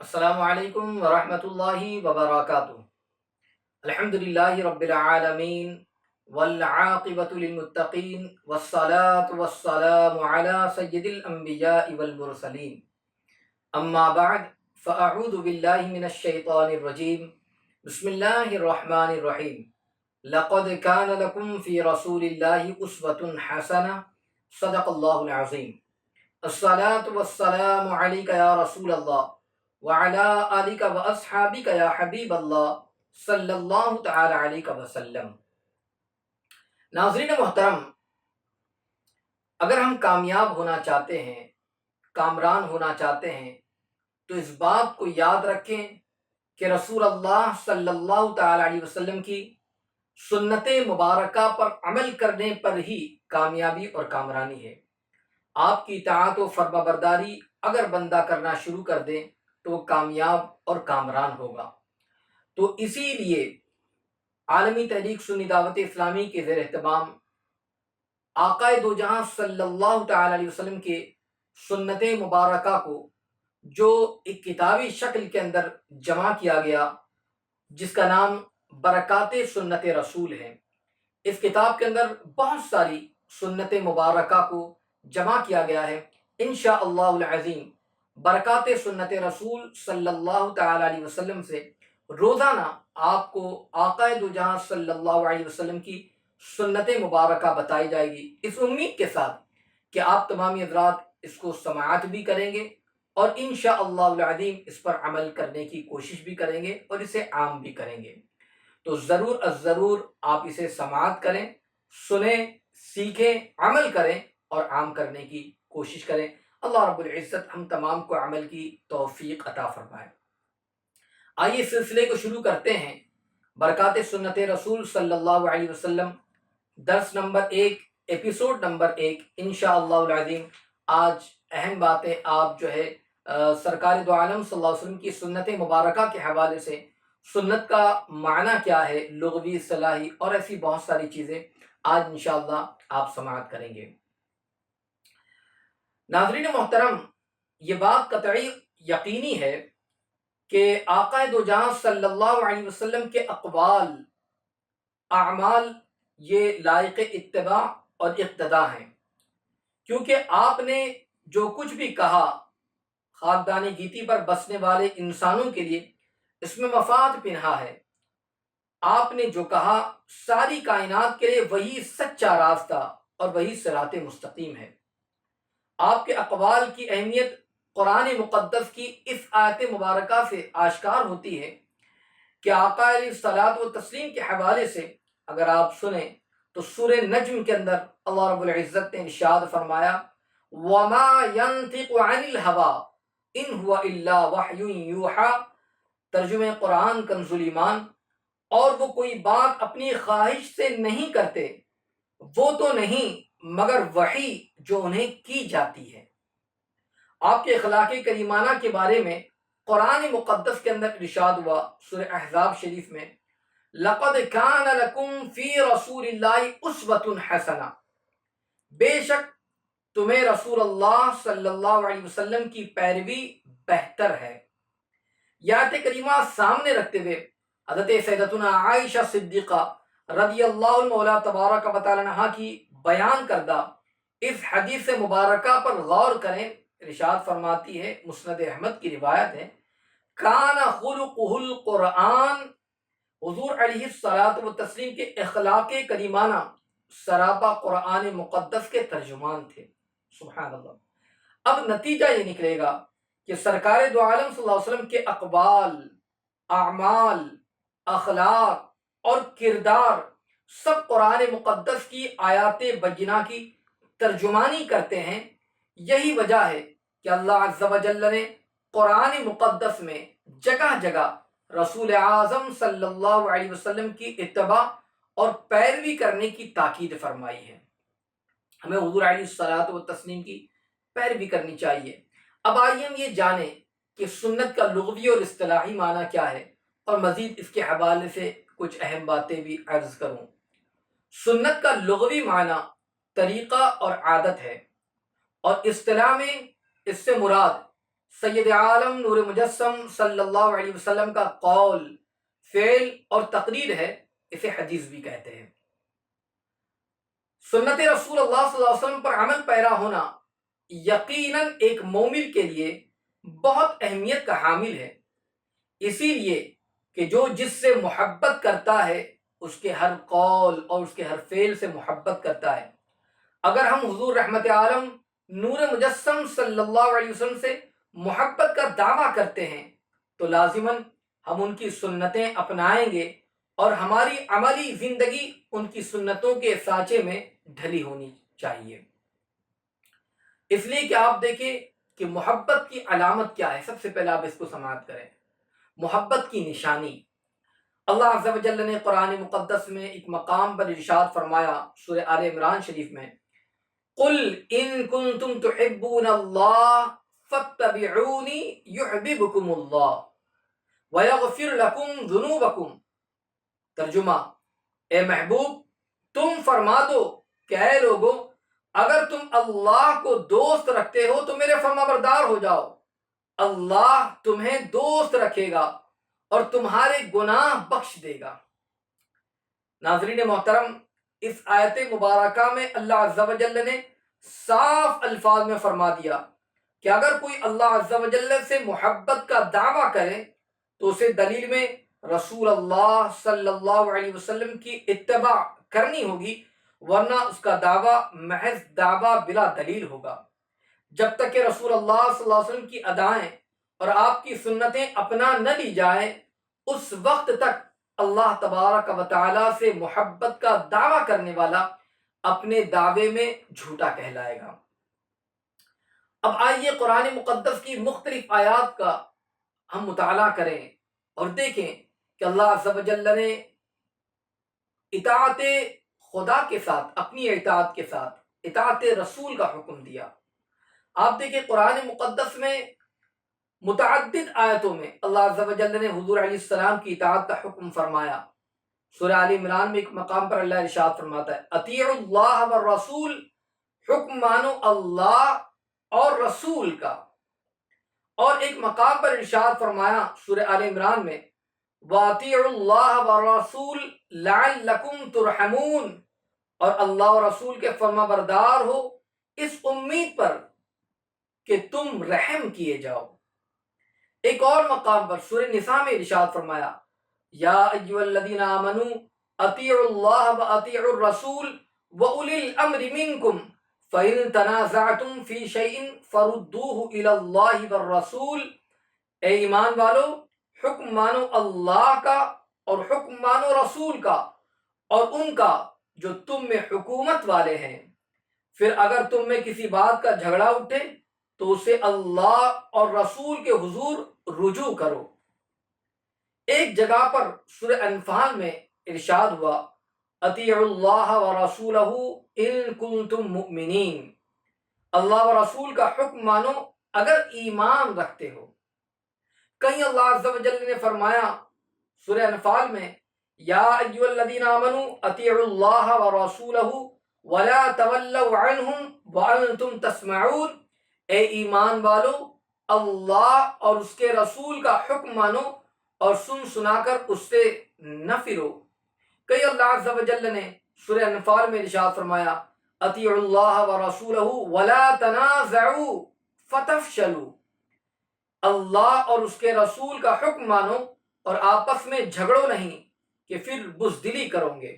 السلام علیکم ورحمۃ اللہ وبرکاتہ۔ الحمدللہ رب العالمین والعاقبۃ للمتقین والصلاة والسلام علی سید الانبیاء والمرسلین، اما بعد فاعوذ باللہ من الشیطان الرجیم، بسم اللہ الرحمن الرحیم۔ لقد کان لکم فی رسول اللہ اسوۃ حسنہ، صدق اللہ العظیم۔ الصلاة والسلام علیک یا رسول اللہ وعلا آلک و اصحابک یا حبیب اللہ صلی اللہ تعالی علیہ وسلم۔ ناظرین محترم، اگر ہم کامیاب ہونا چاہتے ہیں، کامران ہونا چاہتے ہیں، تو اس بات کو یاد رکھیں کہ رسول اللہ صلی اللہ تعالی علیہ وسلم کی سنت مبارکہ پر عمل کرنے پر ہی کامیابی اور کامرانی ہے۔ آپ کی اطاعت و فرما برداری اگر بندہ کرنا شروع کر دے تو وہ کامیاب اور کامران ہوگا۔ تو اسی لیے عالمی تحریک سنی دعوت اسلامی کے زیر اہتمام آقا دو جہاں صلی اللہ تعالی علیہ وسلم کے سنت مبارکہ کو جو ایک کتابی شکل کے اندر جمع کیا گیا، جس کا نام برکات سنت رسول ہے، اس کتاب کے اندر بہت ساری سنت مبارکہ کو جمع کیا گیا ہے۔ انشاءاللہ العظیم برکات سنت رسول صلی اللہ تعالی علیہ وسلم سے روزانہ آپ کو آقا دو جہاں صلی اللہ علیہ وسلم کی سنت مبارکہ بتائی جائے گی، اس امید کے ساتھ کہ آپ تمامی حضرات اس کو سماعت بھی کریں گے اور انشاءاللہ العظیم اس پر عمل کرنے کی کوشش بھی کریں گے اور اسے عام بھی کریں گے۔ تو ضرور از ضرور آپ اسے سماعت کریں، سنیں، سیکھیں، عمل کریں اور عام کرنے کی کوشش کریں۔ اللہ رب العزت ہم تمام کو عمل کی توفیق عطا فرمائے۔ آئیے سلسلے کو شروع کرتے ہیں۔ برکات سنت رسول صلی اللہ علیہ وسلم، درس نمبر 1، ایپیسوڈ نمبر 1۔ انشاءاللہ العظیم آج اہم باتیں آپ سرکار دو عالم صلی اللہ علیہ وسلم کی سنت مبارکہ کے حوالے سے، سنت کا معنی کیا ہے، لغوی اصطلاحی اور ایسی بہت ساری چیزیں آج انشاءاللہ آپ سماعت کریں گے۔ ناظرین محترم، یہ بات قطعی یقینی ہے کہ آقا دو جہاں صلی اللہ علیہ وسلم کے اقوال، اعمال یہ لائق اتباع اور اقتداء ہیں، کیونکہ آپ نے جو کچھ بھی کہا خاکدانی گیتی پر بسنے والے انسانوں کے لیے اس میں مفاد پنہا ہے۔ آپ نے جو کہا ساری کائنات کے لیے وہی سچا راستہ اور وہی صراط مستقیم ہے۔ آپ کے اقوال کی اہمیت قرآن مقدس کی اس آیت مبارکہ سے آشکار ہوتی ہے کہ آقا علیہ الصلوۃ والتسلیم کے حوالے سے اگر آپ سنیں تو سورہ نجم کے اندر اللہ رب العزت نے ارشاد فرمایا، وَمَا يَنطِقُ عَنِ الْهَوَىٰ إِنْ هُوَ إِلَّا وَحْيٌ يُوحَىٰ، ترجمہ قرآن کنز ایمان، اور وہ کوئی بات اپنی خواہش سے نہیں کرتے، وہ تو نہیں مگر وحی جو انہیں کی جاتی ہے۔ آپ کے اخلاق کریمانہ کے بارے میں قرآن مقدس کے اندر ارشاد ہوا سورہ احزاب شریف میں، لَقَدْ كَانَ لَكُمْ فِي رَسُولِ اللَّهِ أُسْوَةٌ حَسَنَةٌ، بے شک تمہیں رسول اللہ صلی اللہ علیہ وسلم کی پیروی بہتر ہے۔ یہ آیت کریمہ سامنے رکھتے ہوئے حضرت سیدتنا عائشہ صدیقہ رضی اللہ مولا تبارک و تعالی عنہا کی بیان کردہ اس حدیث مبارکہ پر غور کریں۔ ارشاد فرماتی ہے، مسند احمد کی روایت ہے، کان خلقہ القرآن، حضور علیہ الصلوۃ والتسلیم کے اخلاق کریمانہ سراپا قرآن مقدس کے ترجمان تھے۔ سبحان اللہ۔ اب نتیجہ یہ نکلے گا کہ سرکار دو عالم صلی اللہ علیہ وسلم کے اقوال، اعمال، اخلاق اور کردار سب قرآن مقدس کی آیات بینہ کی ترجمانی کرتے ہیں۔ یہی وجہ ہے کہ اللہ عز و جل نے قرآن مقدس میں جگہ جگہ رسول اعظم صلی اللہ علیہ وسلم کی اتباع اور پیروی کرنے کی تاکید فرمائی ہے۔ ہمیں حضور علیہ الصلوۃ والتسلیم کی پیروی کرنی چاہیے۔ اب آئیے ہم یہ جانیں کہ سنت کا لغوی اور اصطلاحی معنی کیا ہے، اور مزید اس کے حوالے سے کچھ اہم باتیں بھی عرض کروں۔ سنت کا لغوی معنی طریقہ اور عادت ہے، اور اصطلاح میں اس سے مراد سید عالم نور مجسم صلی اللہ علیہ وسلم کا قول، فعل اور تقریر ہے، اسے حدیث بھی کہتے ہیں۔ سنت رسول اللہ صلی اللہ علیہ وسلم پر عمل پیرا ہونا یقیناً ایک مومن کے لیے بہت اہمیت کا حامل ہے، اسی لیے کہ جو جس سے محبت کرتا ہے اس کے ہر قول اور اس کے ہر فعل سے محبت کرتا ہے۔ اگر ہم حضور رحمت عالم نور مجسم صلی اللہ علیہ وسلم سے محبت کا دعویٰ کرتے ہیں تو لازماً ہم ان کی سنتیں اپنائیں گے اور ہماری عملی زندگی ان کی سنتوں کے سانچے میں ڈھلی ہونی چاہیے۔ اس لیے کہ آپ دیکھیں کہ محبت کی علامت کیا ہے، سب سے پہلے آپ اس کو سماعت کریں۔ محبت کی نشانی، اللہ عز و جل نے قرآن مقدس میں ایک مقام پر ارشاد فرمایا سورہ آل عمران شریف میں، قل ان کنتم تحبون اللہ فاتبعونی یحببکم اللہ ویغفر لکم ذنوبکم۔ ترجمہ، اے محبوب تم فرما دو کہ اے لوگو اگر تم اللہ کو دوست رکھتے ہو تو میرے فرما بردار ہو جاؤ، اللہ تمہیں دوست رکھے گا اور تمہارے گناہ بخش دے گا۔ ناظرین محترم، اس آیت مبارکہ میں اللہ عز و جل نے صاف الفاظ میں فرما دیا کہ اگر کوئی اللہ عز و جل سے محبت کا دعویٰ کرے تو اسے دلیل میں رسول اللہ صلی اللہ علیہ وسلم کی اتباع کرنی ہوگی، ورنہ اس کا دعویٰ محض دعویٰ بلا دلیل ہوگا۔ جب تک کہ رسول اللہ صلی اللہ علیہ وسلم کی ادائیں اور آپ کی سنتیں اپنا نہ لی جائیں، اس وقت تک اللہ تبارک و تعالی سے محبت کا دعویٰ کرنے والا اپنے دعوے میں جھوٹا کہلائے گا۔ اب آئیے قرآن مقدس کی مختلف آیات کا ہم مطالعہ کریں اور دیکھیں کہ اللہ عز و جل نے اطاعت خدا کے ساتھ، اپنی اطاعت کے ساتھ اطاعت رسول کا حکم دیا۔ آپ دیکھیں قرآن مقدس میں متعدد آیتوں میں اللہ عز و جل نے حضور علیہ السلام کی اطاعت کا حکم فرمایا۔ سورہ آل عمران میں ایک مقام پر اللہ ارشاد فرماتا ہے، اطیعوا اللہ والرسول، حکم مانو اللہ اور رسول کا۔ اور ایک مقام پر ارشاد فرمایا سورہ آل عمران میں، وَأَطِيعُوا اللَّهَ وَالرَّسُولَ لَعَلَّكُمْ تُرْحَمُونَ، اور اللہ اور رسول کے فرما بردار ہو اس امید پر کہ تم رحم کیے جاؤ۔ ایک اور مقام پر سورہ نساء میں ارشاد فرمایا، یا ایھا الذین آمنوا اطیعوا اللہ واطیعوا الرسول واولی الامر منکم فإن تنازعتم فی شیء فردوه الی اللہ والرسول۔ اے ایمان والو حکم مانو اللہ کا اور حکم مانو رسول کا اور ان کا جو تم میں حکومت والے ہیں، پھر اگر تم میں کسی بات کا جھگڑا اٹھے تو اسے اللہ اور رسول کے حضور رجوع کرو۔ ایک جگہ پر سورہ انفال میں ارشاد ہوا، اطیعوا اللہ ورسولہ ان کنتم مؤمنین، اللہ و رسول کا حکم مانو اگر ایمان رکھتے ہو۔ کہیں اللہ عز و جل نے فرمایا سورہ انفال میں، یا ایھا الذین آمنوا اطیعوا اللہ ورسولہ ولا تولوا عنہم وانتم تسمعون۔ اے ایمان والو اللہ اور اس کے رسول کا حکم مانو اور سن سنا کر اس سے نہ پھرو۔ کئی اللہ عز و جل نے سورہ انفال میں ارشاد فرمایا، اطیعوا اللہ ورسولہ ولا تنازعوا فتفشلوا، اللہ اور اس کے رسول کا حکم مانو اور آپس میں جھگڑو نہیں کہ پھر بزدلی کرو گے۔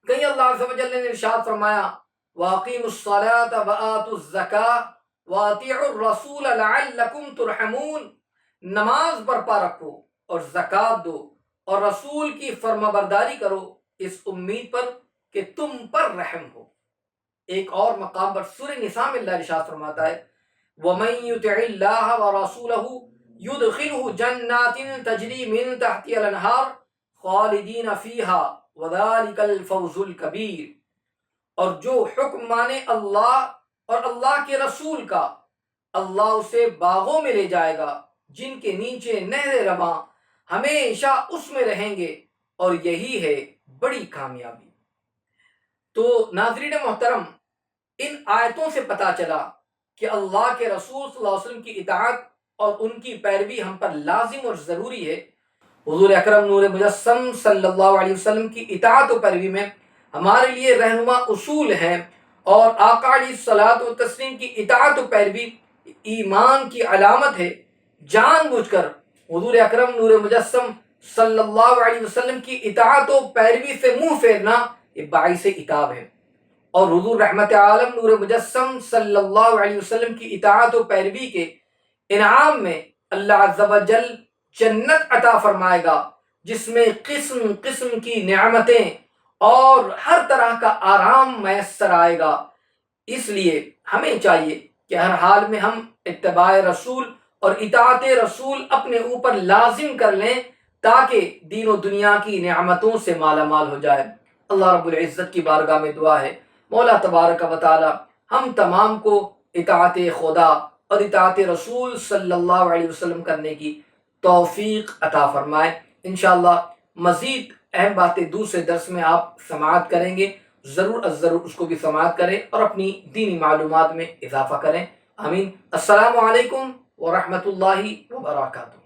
کہیں اللہ عز و جل نے ارشاد فرمایا، وَأَقِيمُوا الصَّلَاةَ وَآتُوا الزَّكَاةَ وَأَطِيعُوا الرَّسُولَ لَعَلَّكُمْ تُرْحَمُونَ، نماز برپا رکھو اور زکوٰۃ دو اور رسول کی فرما برداری کرو اس امید پر کہ تم پر رحم ہو۔ ایک اور مقام پر سورہ نساء میں اللہ ارشاد فرماتا ہے، وَمَن يُطِعِ اللَّهَ وَرَسُولَهُ يُدْخِلْهُ جَنَّاتٍ تَجْرِي مِن تَحْتِهَا الْأَنْهَارُ خَالِدِينَ فِيهَا وَذَلِكَ الْفَوْزُ الْكَبِيرُ۔ اور جو حکم مانے اللہ اور اللہ کے رسول کا، اللہ اسے باغوں میں لے جائے گا جن کے نیچے نہریں رواں، ہمیشہ اس میں رہیں گے، اور یہی ہے بڑی کامیابی۔ تو ناظرین محترم، ان آیتوں سے پتہ چلا کہ اللہ کے رسول صلی اللہ علیہ وسلم کی اطاعت اور ان کی پیروی ہم پر لازم اور ضروری ہے۔ حضور اکرم نور مجسم صلی اللہ علیہ وسلم کی اطاعت و پیروی میں ہمارے لیے رہنما اصول ہیں، اور آقا علیہ الصلوۃ والتسلیم کی اطاعت و پیروی ایمان کی علامت ہے۔ جان بوجھ کر حضور اکرم نور مجسم صلی اللہ علیہ وسلم کی اطاعت و پیروی سے منہ پھیرنا یہ باعث عتاب ہے، اور حضور رحمت عالم نور مجسم صلی اللہ علیہ وسلم کی اطاعت و پیروی کے انعام میں اللہ عز و جل جنت عطا فرمائے گا، جس میں قسم قسم کی نعمتیں اور ہر طرح کا آرام میسر آئے گا۔ اس لیے ہمیں چاہیے کہ ہر حال میں ہم اتباع رسول اور اطاعت رسول اپنے اوپر لازم کر لیں، تاکہ دین و دنیا کی نعمتوں سے مالا مال ہو جائے۔ اللہ رب العزت کی بارگاہ میں دعا ہے، مولا تبارک و تعالی ہم تمام کو اطاعت خدا اور اطاعت رسول صلی اللہ علیہ وسلم کرنے کی توفیق عطا فرمائے۔ انشاءاللہ مزید اہم باتیں دوسرے درس میں آپ سماعت کریں گے، ضرور از ضرور اس کو بھی سماعت کریں اور اپنی دینی معلومات میں اضافہ کریں۔ آمین۔ السلام علیکم ورحمۃ اللہ وبرکاتہ۔